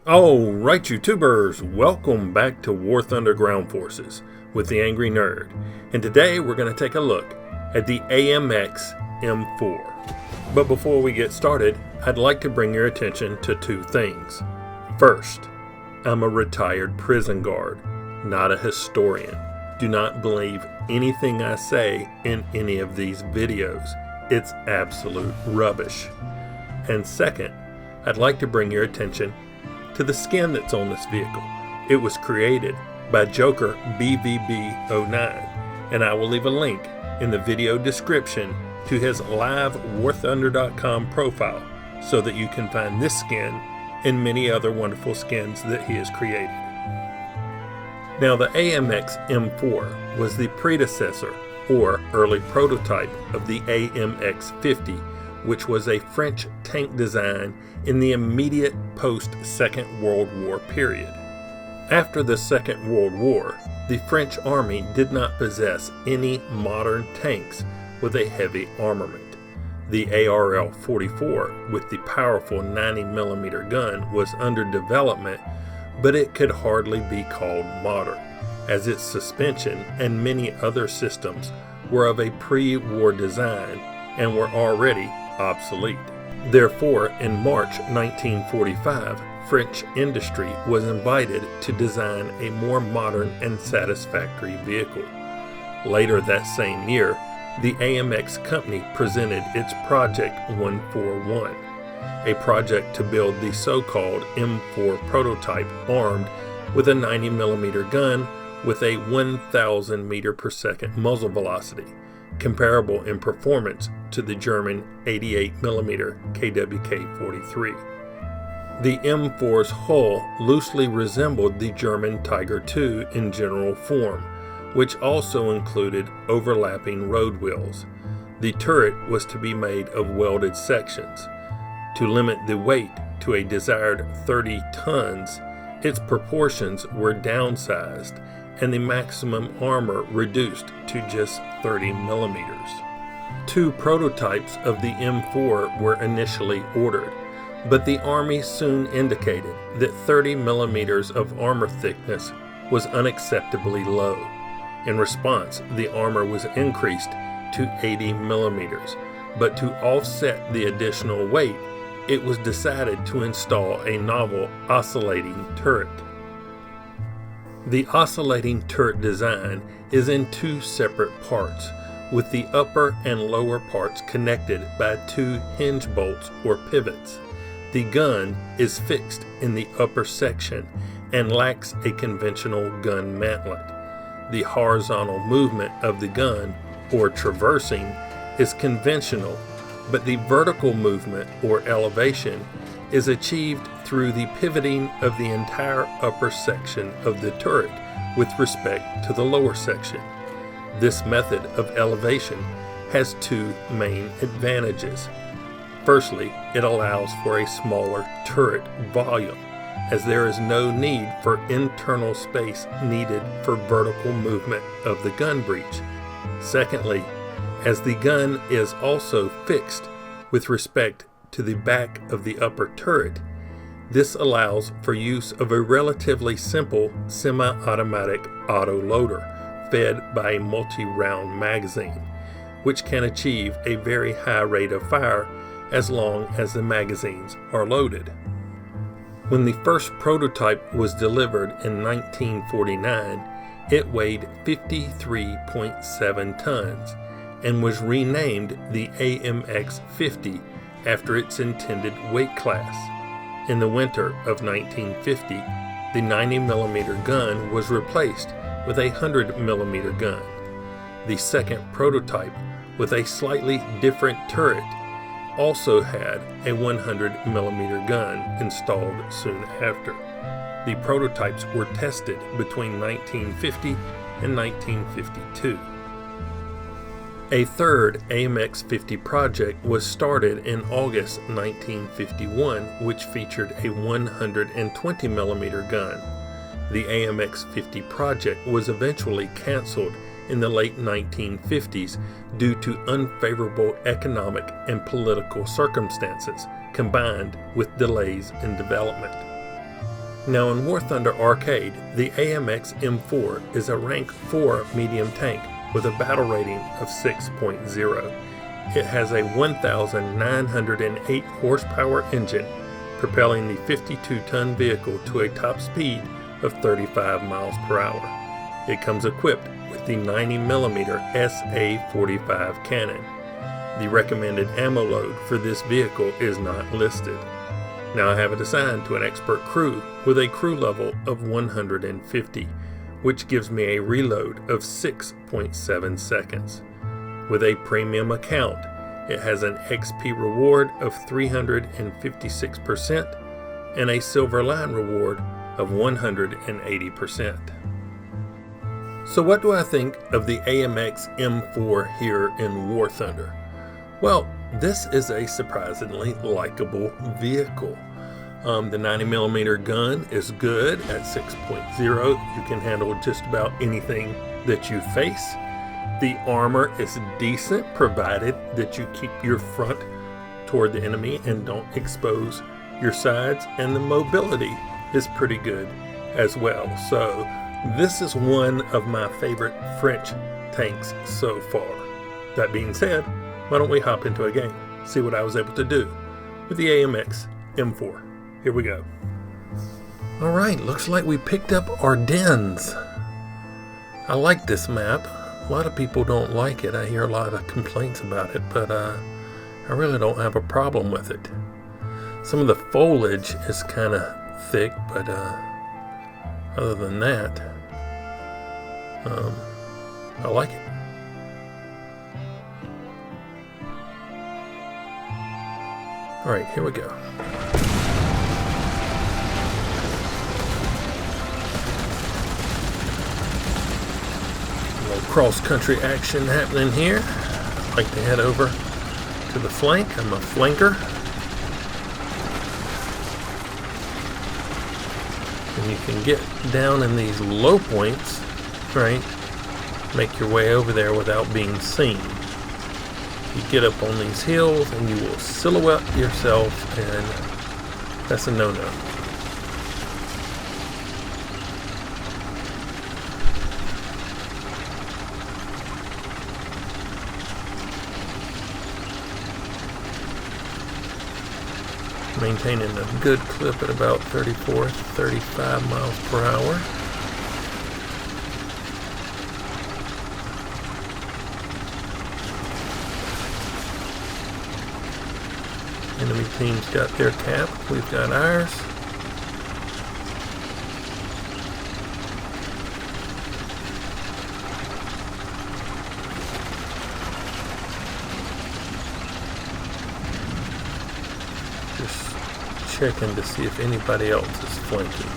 Alright, YouTubers, welcome back to War Thunder Ground Forces with the Angry Nerd, and today we're going to take a look at the AMX M4. But before we get started, I'd like to bring your attention to two things. First, I'm a retired prison guard, not a historian. Do not believe anything I say in any of these videos. It's absolute rubbish. And second, I'd like to bring your attention to the skin that's on this vehicle. It was created by Joker BVB09, and I will leave a link in the video description to his live warthunder.com profile so that you can find this skin and many other wonderful skins that he has created. Now, the AMX M4 was the predecessor or early prototype of the AMX 50, which was a French tank design in the immediate post-Second World War period. After the Second World War, the French Army did not possess any modern tanks with a heavy armament. The ARL-44 with the powerful 90mm gun was under development, but it could hardly be called modern, as its suspension and many other systems were of a pre-war design and were already obsolete. Therefore, in March 1945, French industry was invited to design a more modern and satisfactory vehicle. Later that same year, the AMX company presented its Project 141, a project to build the so-called M4 prototype armed with a 90mm gun with a 1,000 meter per second muzzle velocity, comparable in performance to the German 88mm KWK-43. The M4's hull loosely resembled the German Tiger II in general form, which also included overlapping road wheels. The turret was to be made of welded sections. To limit the weight to a desired 30 tons, its proportions were downsized and the maximum armor reduced to just 30 millimeters. Two prototypes of the M4 were initially ordered, but the Army soon indicated that 30 millimeters of armor thickness was unacceptably low. In response, the armor was increased to 80 millimeters, but to offset the additional weight, it was decided to install a novel oscillating turret. The oscillating turret design is in two separate parts, with the upper and lower parts connected by two hinge bolts or pivots. The gun is fixed in the upper section and lacks a conventional gun mantlet. The horizontal movement of the gun, or traversing, is conventional, but the vertical movement, or elevation, is achieved through the pivoting of the entire upper section of the turret with respect to the lower section. This method of elevation has two main advantages. Firstly, it allows for a smaller turret volume, as there is no need for internal space needed for vertical movement of the gun breech. Secondly, as the gun is also fixed with respect to the back of the upper turret, this allows for use of a relatively simple semi-automatic autoloader fed by a multi-round magazine, which can achieve a very high rate of fire as long as the magazines are loaded. When the first prototype was delivered in 1949, it weighed 53.7 tons and was renamed the AMX 50 after its intended weight class. In the winter of 1950, the 90mm gun was replaced with a 100mm gun. The second prototype, with a slightly different turret, also had a 100mm gun installed soon after. The prototypes were tested between 1950 and 1952. A third AMX 50 project was started in August 1951, which featured a 120mm gun. The AMX 50 project was eventually canceled in the late 1950s due to unfavorable economic and political circumstances combined with delays in development. Now in War Thunder Arcade, the AMX M4 is a rank 4 medium tank with a battle rating of 6.0. It has a 1,908 horsepower engine, propelling the 52-ton vehicle to a top speed of 35 miles per hour. It comes equipped with the 90mm SA-45 cannon. The recommended ammo load for this vehicle is not listed. Now I have it assigned to an expert crew with a crew level of 150, which gives me a reload of 6.7 seconds. With a premium account, it has an XP reward of 356% and a silver line reward of 180%. So what do I think of the AMX M4 here in War Thunder? Well, this is a surprisingly likable vehicle. The 90mm gun is good at 6.0. You can handle just about anything that you face. The armor is decent, provided that you keep your front toward the enemy and don't expose your sides. And the mobility is pretty good as well. So this is one of my favorite French tanks so far. That being said, why don't we hop into a game, see what I was able to do with the AMX M4. Here we go. All right, looks like we picked up Ardennes. I like this map. A lot of people don't like it. I hear a lot of complaints about it, but I really don't have a problem with it. Some of the foliage is kind of thick, but other than that, I like it. All right, here we go. A little cross-country action happening here. I'd like to head over to the flank. I'm a flanker. And you can get down in these low points, right? Make your way over there without being seen. You get up on these hills and you will silhouette yourself, and that's a no-no. Maintaining a good clip at about 34, 35 miles per hour. Enemy team's got their cap, we've got ours. Just checking to see if anybody else is flanking.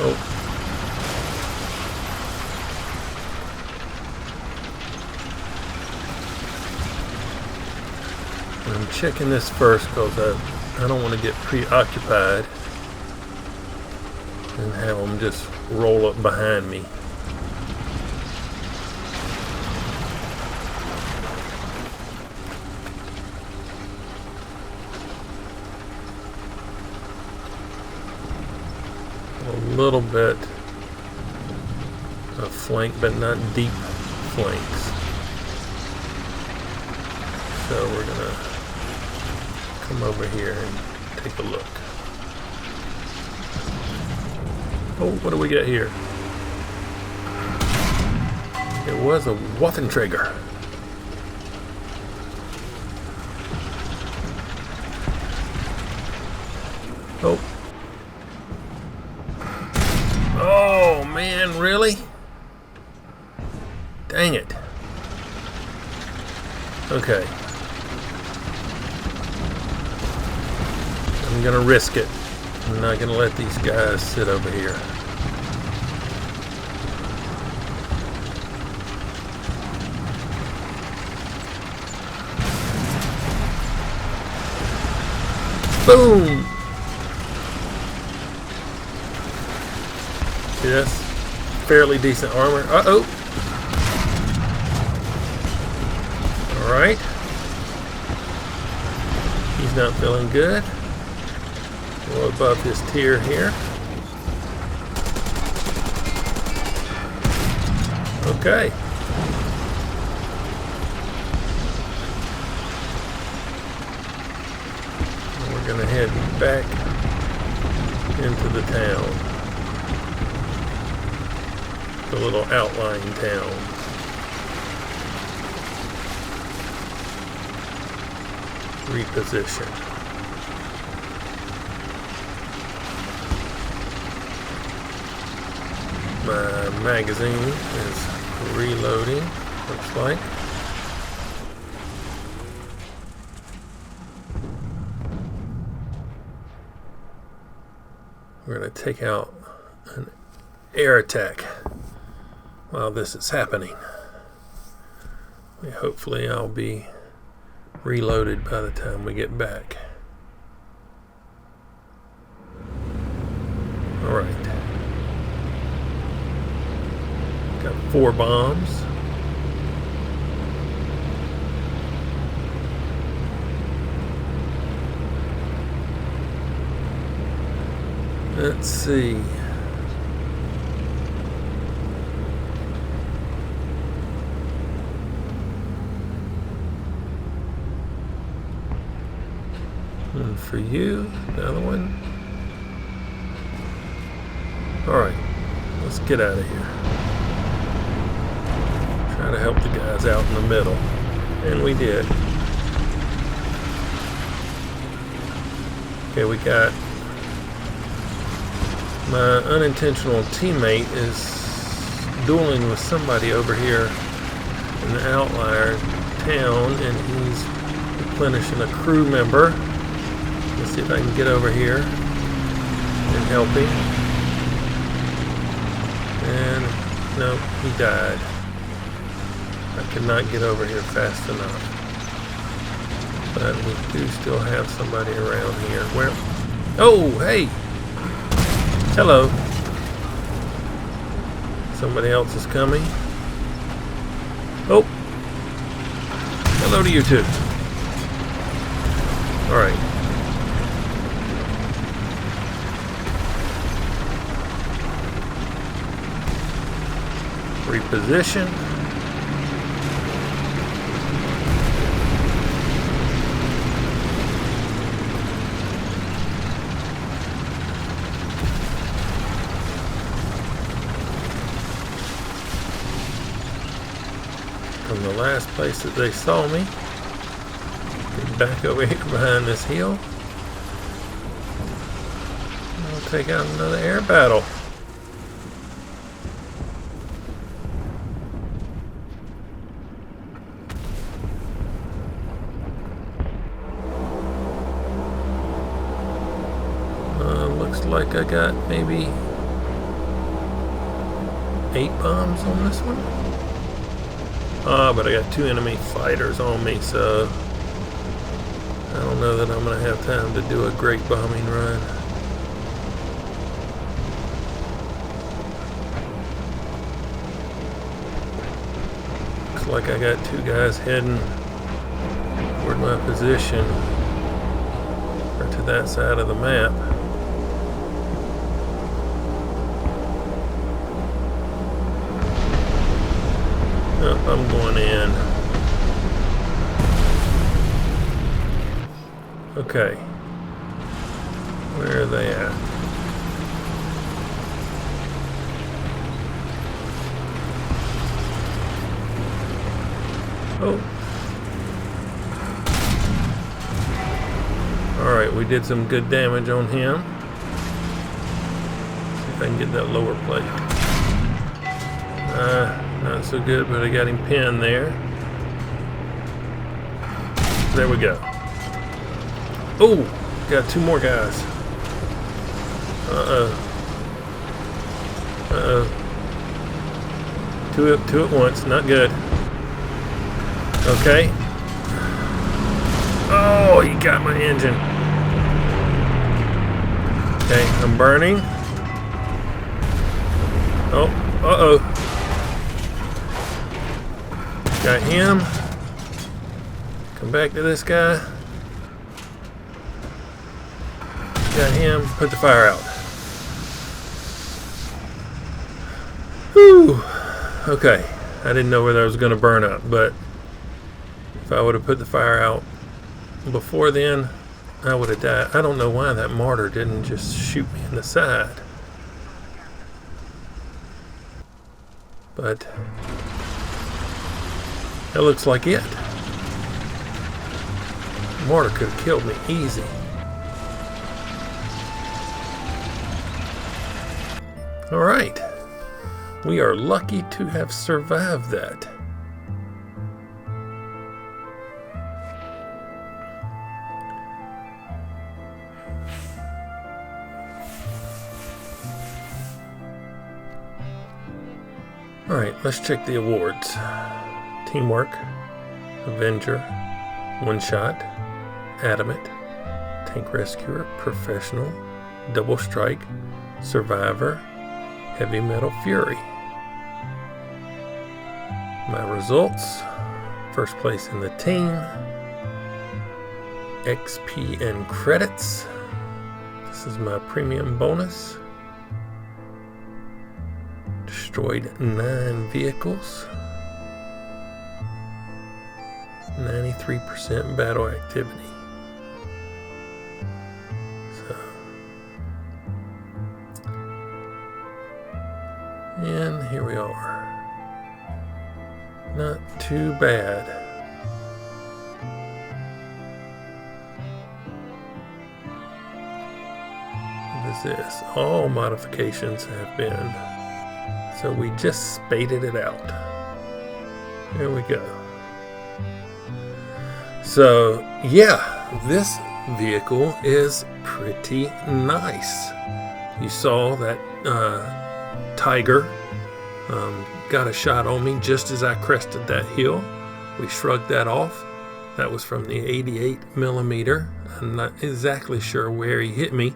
Oh. I'm checking this first because I don't want to get preoccupied and have them just roll up behind me. A little bit of flank, but not deep flanks. So we're gonna come over here and take a look. Oh, what do we got here? It was a Waffenträger. Oh. Oh man, really? Dang it. Okay. I'm gonna risk it. I'm not gonna let these guys sit over here. Boom! Yes, fairly decent armor. Uh-oh. All right. He's not feeling good. We're above his tier here. Okay. We're gonna head back into the town. The little outlying town. Reposition. My magazine is reloading, looks like. We're going to take out an air attack while this is happening. Hopefully I'll be reloaded by the time we get back. Alright. Got 4 bombs. Let's see. And for you, another one. Alright, let's get out of here. Try to help the guys out in the middle. And we did. Okay, we got my unintentional teammate is dueling with somebody over here in the outlier town, and he's replenishing a crew member. Let's see if I can get over here and help him. And no, he died. I could not get over here fast enough. But we do still have somebody around here. Where? Oh, hey! Hello. Somebody else is coming. Oh. Hello to you too. Alright. Reposition. From the last place that they saw me. Get back over here behind this hill. We'll take out another air battle. Looks like I got maybe 8 bombs on this one. But I got 2 enemy fighters on me, so I don't know that I'm going to have time to do a great bombing run. Looks like I got 2 guys heading toward my position, or to that side of the map. Oh, I'm going in. Okay. Where are they at? Oh. Alright, we did some good damage on him. See if I can get that lower plate. Not so good, but I got him pinned there. There we go. Oh, got 2 more guys. Uh-oh. Uh-oh. Two at once, not good. Okay. Oh, he got my engine. Okay, I'm burning. Oh, uh-oh. Got him. Come back to this guy. Got him. Put the fire out. Whew. Okay. I didn't know whether I was going to burn up, but if I would have put the fire out before then, I would have died. I don't know why that mortar didn't just shoot me in the side. But that looks like it. The mortar could have killed me easy. Alright. We are lucky to have survived that. Alright, let's check the awards. Teamwork, Avenger, One Shot, Adamant, Tank Rescuer, Professional, Double Strike, Survivor, Heavy Metal Fury. My results: first place in the team, XP and credits. This is my premium bonus. Destroyed 9 vehicles. 93% battle activity. So, and here we are. Not too bad. What is this? All modifications have been. So we just spaded it out. There we go. So yeah, this vehicle is pretty nice. You saw that Tiger got a shot on me just as I crested that hill. We shrugged that off. That was from the 88 millimeter. I'm not exactly sure where he hit me,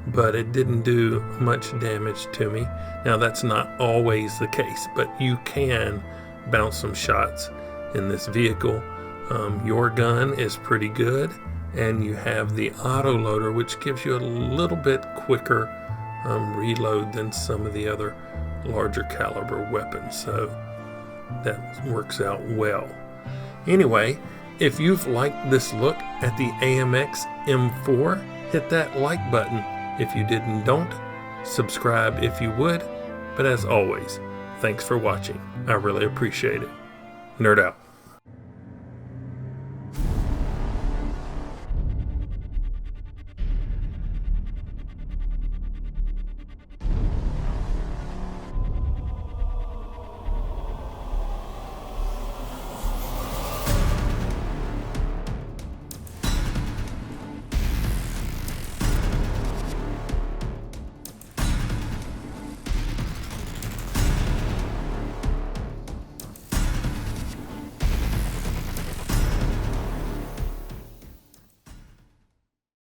but it didn't do much damage to me. Now that's not always the case, but you can bounce some shots in this vehicle. Your gun is pretty good, and you have the auto loader, which gives you a little bit quicker reload than some of the other larger caliber weapons, so that works out well. Anyway, if you've liked this look at the AMX M4, hit that like button. If you didn't, don't. Subscribe if you would. But as always, thanks for watching. I really appreciate it. Nerd out.